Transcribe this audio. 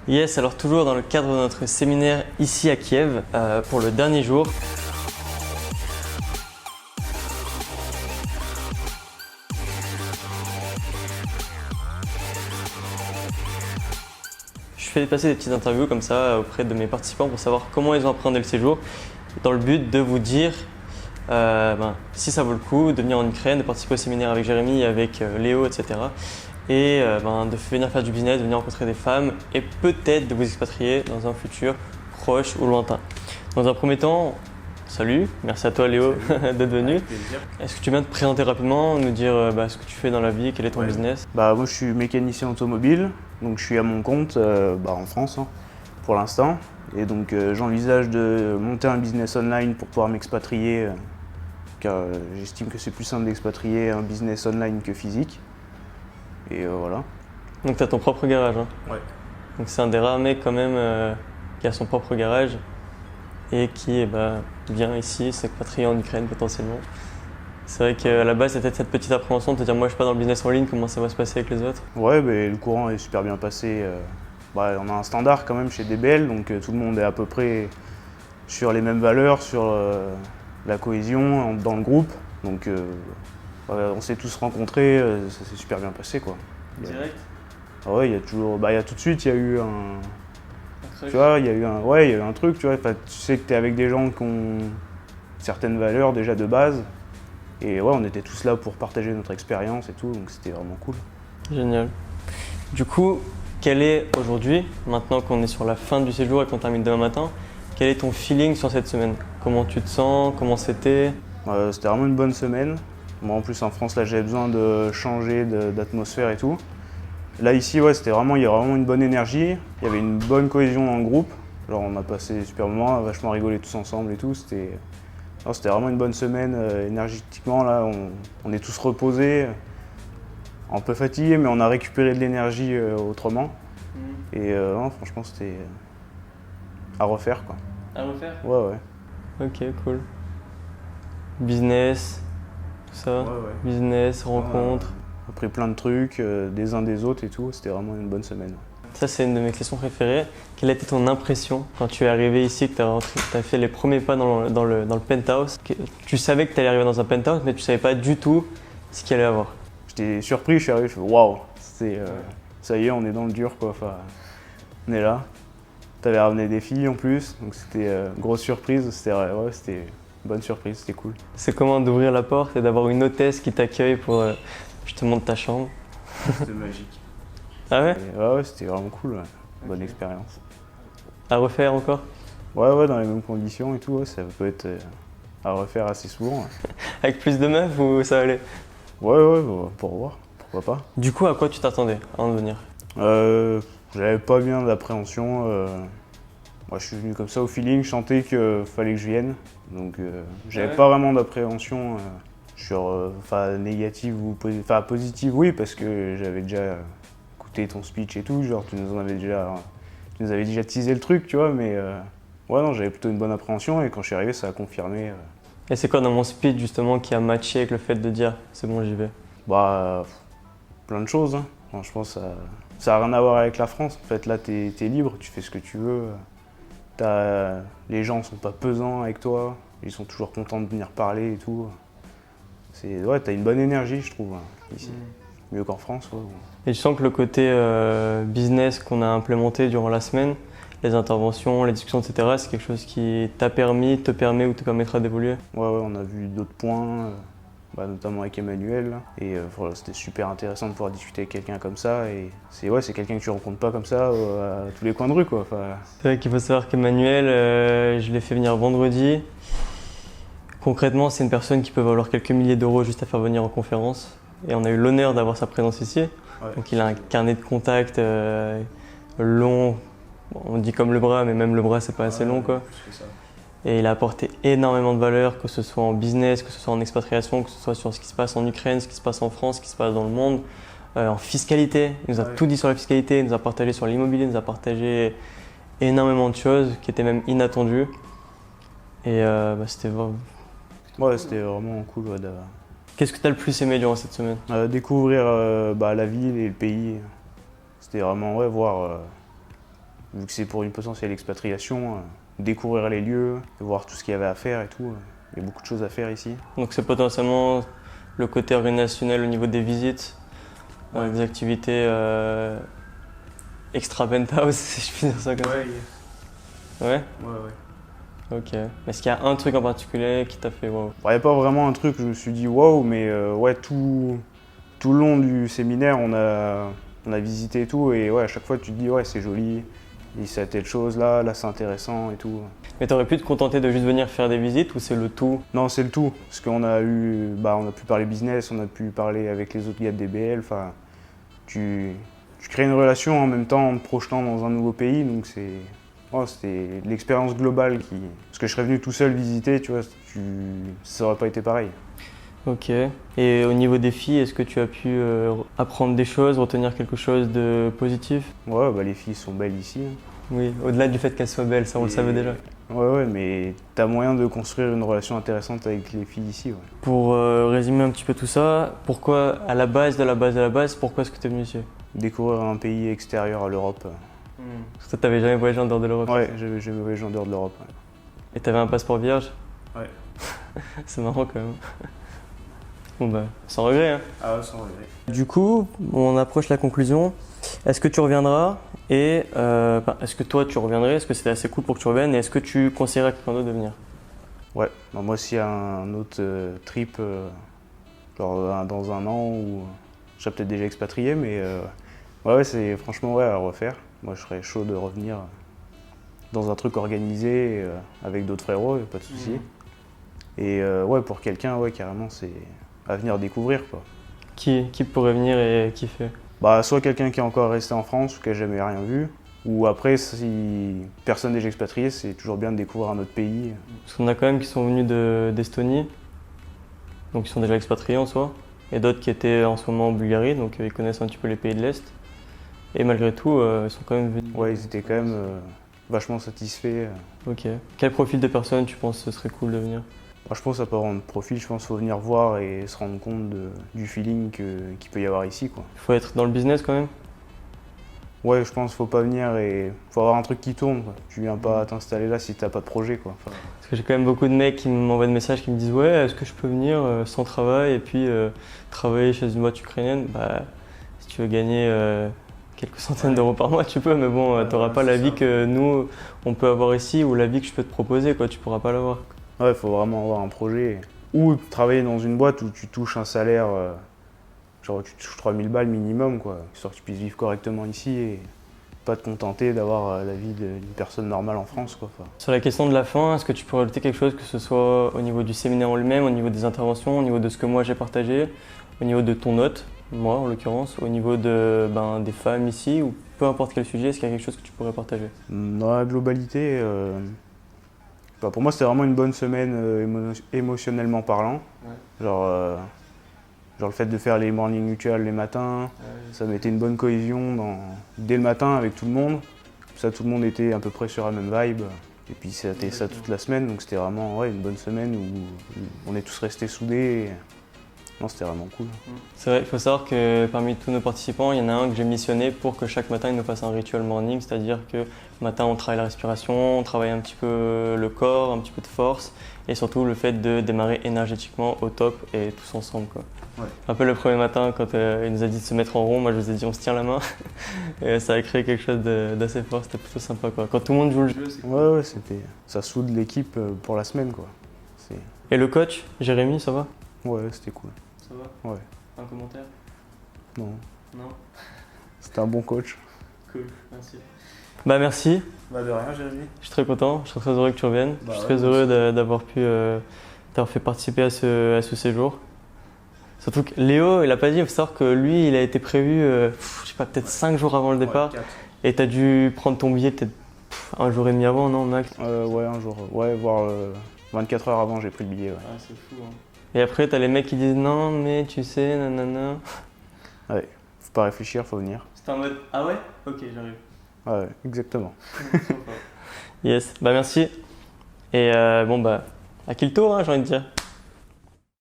Yes, alors toujours dans le cadre de notre séminaire ici à Kiev pour le dernier jour. Je fais passer des petites interviews comme ça auprès de mes participants pour savoir comment ils ont appréhendé le séjour, dans le but de vous dire si ça vaut le coup de venir en Ukraine, de participer au séminaire avec Jérémy, avec Léo, etc. Et de venir faire du business, de venir rencontrer des femmes et peut-être de vous expatrier dans un futur proche ou lointain. Dans un premier temps, salut, merci à toi Léo d'être venu. Est-ce que tu viens te présenter rapidement, nous dire ce que tu fais dans la vie, quel est ton business? Moi je suis mécanicien automobile, donc je suis à mon compte en France pour l'instant. Et donc j'envisage de monter un business online pour pouvoir m'expatrier, car j'estime que c'est plus simple d'expatrier un business online que physique. Et voilà. Donc tu as ton propre garage, hein? Ouais. Donc c'est un des rares mecs quand même qui a son propre garage et qui vient ici s'expatrier en Ukraine potentiellement. C'est vrai qu'à la base, c'était cette petite appréhension de te dire moi je suis pas dans le business en ligne, comment ça va se passer avec les autres? Ouais, le courant est super bien passé. On a un standard quand même chez DBL, donc tout le monde est à peu près sur les mêmes valeurs, sur la cohésion dans le groupe. Donc on s'est tous rencontrés, ça s'est super bien passé quoi. Direct? Ouais, il y a toujours, il y a tout de suite, il y a eu Un tu vois, il y a eu un truc, tu vois. Tu sais que tu es avec des gens qui ont certaines valeurs déjà de base. Et ouais, on était tous là pour partager notre expérience et tout, donc c'était vraiment cool. Génial. Du coup, quel est aujourd'hui, maintenant qu'on est sur la fin du séjour et qu'on termine demain matin, quel est ton feeling sur cette semaine? Comment tu te sens? Comment c'était? C'était vraiment une bonne semaine. Moi en plus en France, là j'avais besoin de changer d'atmosphère et tout. Là ici, il y a vraiment une bonne énergie, il y avait une bonne cohésion dans le groupe. Genre on a passé des super moments, on a vachement rigolé tous ensemble et tout. C'était vraiment une bonne semaine énergétiquement. Là, on est tous reposés, un peu fatigués, mais on a récupéré de l'énergie autrement. Et franchement, c'était à refaire quoi. À refaire? Ouais. Ok, cool. Business, tout ça? Business, rencontres. On a appris plein de trucs des uns des autres et tout. C'était vraiment une bonne semaine. Ça, c'est une de mes questions préférées. Quelle a été ton impression quand tu es arrivé ici, que tu as fait les premiers pas dans le penthouse? Tu savais que tu allais arriver dans un penthouse, mais tu savais pas du tout ce qu'il allait avoir. J'étais surpris, je suis arrivé, je fais waouh, ça y est, on est dans le dur quoi. Enfin, on est là. T'avais ramené des filles en plus, donc c'était grosse surprise. C'était une bonne surprise, c'était cool. C'est comment d'ouvrir la porte et d'avoir une hôtesse qui t'accueille pour je te montre ta chambre? C'était magique. Ah ouais? Ouais, c'était vraiment cool, ouais. Bonne expérience. À refaire encore? Ouais, dans les mêmes conditions et tout, ouais, ça peut être à refaire assez souvent. Ouais. Avec plus de meufs ou ça allait? Ouais, pour voir, pourquoi pas. Du coup, à quoi tu t'attendais avant de venir? J'avais pas bien d'appréhension. Moi, je suis venu comme ça au feeling, je sentais qu'il fallait que je vienne. Donc j'avais pas vraiment d'appréhension sur négative ou positive, oui, parce que j'avais déjà écouté ton speech et tout, genre tu nous avais déjà teasé le truc, tu vois, mais non, j'avais plutôt une bonne appréhension et quand je suis arrivé, ça a confirmé. Et c'est quoi dans mon speech justement qui a matché avec le fait de dire c'est bon, j'y vais? Plein de choses, hein. Franchement, ça n'a rien à voir avec la France. En fait, là, t'es libre, tu fais ce que tu veux. Les gens sont pas pesants avec toi, ils sont toujours contents de venir parler et tout. T'as une bonne énergie, je trouve, ici. Mieux qu'en France. Ouais. Et je sens que le côté business qu'on a implémenté durant la semaine, les interventions, les discussions, etc., c'est quelque chose qui te permet ou te permettra d'évoluer? Ouais, on a vu d'autres points, notamment avec Emmanuel. Là. Et c'était super intéressant de pouvoir discuter avec quelqu'un comme ça. Et c'est quelqu'un que tu rencontres pas comme ça à tous les coins de rue, quoi. C'est vrai qu'il faut savoir qu'Emmanuel, je l'ai fait venir vendredi. Concrètement, c'est une personne qui peut valoir quelques milliers d'euros juste à faire venir en conférence. Et on a eu l'honneur d'avoir sa présence ici. Ouais, donc il a un carnet de contacts long. Bon, on dit comme le bras, mais même le bras, c'est pas assez long, quoi. Plus que ça. Et il a apporté énormément de valeur, que ce soit en business, que ce soit en expatriation, que ce soit sur ce qui se passe en Ukraine, ce qui se passe en France, ce qui se passe dans le monde, en fiscalité. Il nous a tout dit sur la fiscalité, il nous a partagé sur l'immobilier, il nous a partagé énormément de choses qui étaient même inattendues. Et c'était vraiment... Ouais, c'était vraiment cool. Qu'est-ce que tu as le plus aimé durant cette semaine? Découvrir la ville et le pays. C'était vraiment voir vu que c'est pour une potentielle expatriation, découvrir les lieux, voir tout ce qu'il y avait à faire et tout. Il y a beaucoup de choses à faire ici. Donc c'est potentiellement le côté organisationnel au niveau des visites, des activités extra penthouse, si je puis dire ça comme ça. Ouais. Ok. Est-ce qu'il y a un truc en particulier qui t'a fait wow? Il n'y a pas vraiment un truc, je me suis dit wow, mais tout le long du séminaire, on a visité et tout, et à chaque fois tu te dis ouais, c'est joli, et c'est telle chose là c'est intéressant et tout. Mais t'aurais pu te contenter de juste venir faire des visites ou c'est le tout? Non, c'est le tout, parce qu'on a on a pu parler business, on a pu parler avec les autres gars de DBL, enfin, tu crées une relation en même temps en te projetant dans un nouveau pays, donc c'était l'expérience globale qui... Parce que je serais venu tout seul visiter, tu vois, ça aurait pas été pareil. Ok. Et au niveau des filles, est-ce que tu as pu apprendre des choses, retenir quelque chose de positif? Ouais, les filles sont belles ici. Oui, au-delà du fait qu'elles soient belles, ça on le savait déjà. Ouais, mais t'as moyen de construire une relation intéressante avec les filles ici. Ouais. Pour résumer un petit peu tout ça, pourquoi, à la base, pourquoi est-ce que tu es venu ici? Découvrir un pays extérieur à l'Europe. Parce que toi, t'avais jamais voyagé en dehors de l'Europe? Ouais, j'avais jamais voyagé en dehors de l'Europe. Ouais. Et t'avais un passeport vierge? Ouais. C'est marrant quand même. Bon bah, sans regret hein. Ah ouais, sans regret. Du coup, on approche la conclusion. Est-ce que tu reviendras? Et est-ce que toi tu reviendrais? Est-ce que c'était assez cool pour que tu reviennes? Et est-ce que tu conseillerais à quelqu'un d'autre de venir? Ouais, moi s'il y a un autre trip, genre dans un an, ou je serais peut-être déjà expatrié, mais c'est franchement à refaire. Moi je serais chaud de revenir dans un truc organisé avec d'autres frérots, pas de souci. Et pour quelqu'un, carrément, c'est à venir découvrir, quoi. Qui pourrait venir et kiffer? Soit quelqu'un qui est encore resté en France ou qui n'a jamais rien vu, ou après, si personne n'est déjà expatrié, c'est toujours bien de découvrir un autre pays. Parce qu'on a quand même qui sont venus d'Estonie, donc ils sont déjà expatriés en soi, et d'autres qui étaient en ce moment en Bulgarie, donc ils connaissent un petit peu les pays de l'Est. Et malgré tout, ils sont quand même venus. Ouais, ils étaient quand même vachement satisfaits. Ok. Quel profil de personne tu penses ce serait cool de venir? Je pense que ça peut avoir un profil, je pense qu'il faut venir voir et se rendre compte du feeling qu'il peut y avoir ici, quoi. Il faut être dans le business quand même? Ouais, je pense qu'il faut pas venir et faut avoir un truc qui tourne, quoi. Tu viens pas t'installer là si t'as pas de projet, quoi. Parce que j'ai quand même beaucoup de mecs qui m'envoient des messages qui me disent ouais, est-ce que je peux venir sans travail et puis travailler chez une boîte ukrainienne? Si tu veux gagner quelques centaines d'euros par mois, tu peux, mais bon, t'auras pas la vie que nous on peut avoir ici ou la vie que je peux te proposer, quoi. Tu pourras pas l'avoir. Ouais, il faut vraiment avoir un projet. Ou travailler dans une boîte où tu touches un salaire, genre tu touches 3000 balles minimum, quoi, histoire que tu puisses vivre correctement ici et pas te contenter d'avoir la vie d'une personne normale en France, quoi. Sur la question de la fin, est-ce que tu pourrais ajouter quelque chose, que ce soit au niveau du séminaire en lui-même, au niveau des interventions, au niveau de ce que moi j'ai partagé, au niveau de ton hôte, moi en l'occurrence, au niveau des femmes ici, ou peu importe quel sujet, est-ce qu'il y a quelque chose que tu pourrais partager? Dans la globalité, pour moi c'était vraiment une bonne semaine émotionnellement parlant. Ouais. Genre le fait de faire les morning mutuals les matins, ça mettait une bonne cohésion dès le matin avec tout le monde. Ça, tout le monde était à peu près sur la même vibe. Et puis c'était ça toute la semaine, donc c'était vraiment une bonne semaine où on est tous restés soudés. Non, c'était vraiment cool. C'est vrai, il faut savoir que parmi tous nos participants, il y en a un que j'ai missionné pour que chaque matin il nous fasse un ritual morning, c'est-à-dire que le matin on travaille la respiration, on travaille un petit peu le corps, un petit peu de force et surtout le fait de démarrer énergétiquement au top et tous ensemble, quoi. Ouais. Un peu le premier matin quand il nous a dit de se mettre en rond, moi je vous ai dit on se tient la main et ça a créé quelque chose d'assez fort, c'était plutôt sympa, quoi. Quand tout le monde joue le jeu, c'est cool. Ouais, ça soude l'équipe pour la semaine, quoi. Et le coach, Jérémy, ça va? Ouais, c'était cool. Ça va? Ouais. Un commentaire? Non. Non? C'était un bon coach. Cool, merci. Merci. De rien, Jérémy. Je suis très content, je suis très heureux que tu reviennes. Je suis très heureux d'avoir pu t'avoir fait participer à ce séjour. Surtout que Léo, il a pas dit, il faut savoir que lui, il a été prévu, je sais pas, peut-être 5 jours avant le départ. 4. Et tu as dû prendre ton billet peut-être un jour et demi avant, non, max? Ouais, un jour. Ouais, voire 24 heures avant, j'ai pris le billet. Ouais. Ah, c'est fou, hein. Et après, t'as les mecs qui disent non, mais tu sais, nanana. Ouais, faut pas réfléchir, faut venir. C'était en mode ah ouais? Ok, j'arrive. Ouais, exactement. Yes, merci. Et à qui le tour, hein, j'ai envie de dire.